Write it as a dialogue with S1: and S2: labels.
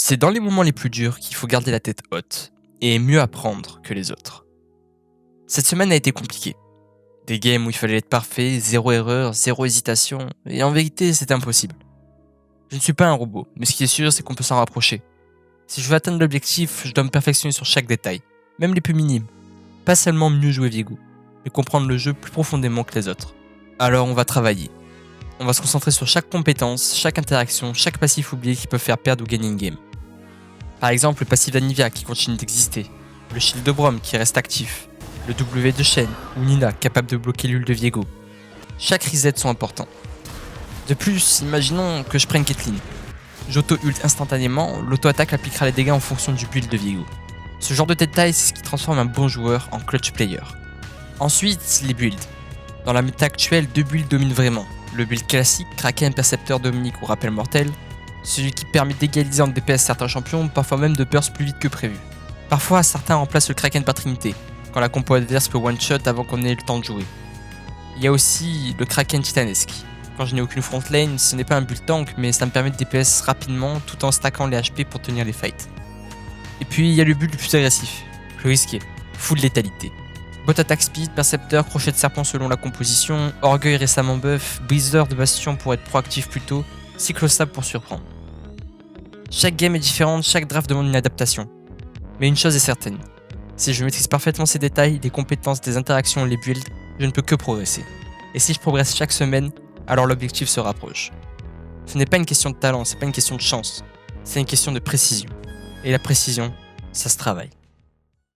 S1: C'est dans les moments les plus durs qu'il faut garder la tête haute et mieux apprendre que les autres. Cette semaine a été compliquée. Des games où il fallait être parfait, zéro erreur, zéro hésitation, et en vérité c'est impossible. Je ne suis pas un robot, mais ce qui est sûr c'est qu'on peut s'en rapprocher. Si je veux atteindre l'objectif, je dois me perfectionner sur chaque détail, même les plus minimes. Pas seulement mieux jouer Viego, mais comprendre le jeu plus profondément que les autres. Alors on va travailler. On va se concentrer sur chaque compétence, chaque interaction, chaque passif oublié qui peut faire perdre ou gagner une game. Par exemple le passif d'Anivia qui continue d'exister, le shield de Braum qui reste actif, le W de Shen ou Nina capable de bloquer l'ult de Viego. Chaque reset sont importants. De plus, imaginons que je prenne Caitlyn. J'auto-ult instantanément, l'auto-attaque appliquera les dégâts en fonction du build de Viego. Ce genre de détail, c'est ce qui transforme un bon joueur en clutch player. Ensuite, les builds. Dans la méta actuelle, deux builds dominent vraiment. Le build classique, Kraken, Percepteur, Dominique ou Rappel Mortel, celui qui permet d'égaliser en DPS certains champions, parfois même de burst plus vite que prévu. Parfois, certains remplacent le Kraken par Trinité, quand la compo adverse peut one-shot avant qu'on ait le temps de jouer. Il y a aussi le Kraken titanesque. Quand je n'ai aucune front lane, ce n'est pas un build tank, mais ça me permet de DPS rapidement tout en stackant les HP pour tenir les fights. Et puis il y a le build le plus agressif, plus risqué, full létalité. Bot attack speed, percepteur, crochet de serpent selon la composition, orgueil récemment buff, briseur de bastion pour être proactif plus tôt, cyclosable pour surprendre. Chaque game est différente, chaque draft demande une adaptation. Mais une chose est certaine, si je maîtrise parfaitement ces détails, les compétences, des interactions, les builds, je ne peux que progresser. Et si je progresse chaque semaine, alors l'objectif se rapproche. Ce n'est pas une question de talent, c'est pas une question de chance, c'est une question de précision. Et la précision, ça se travaille.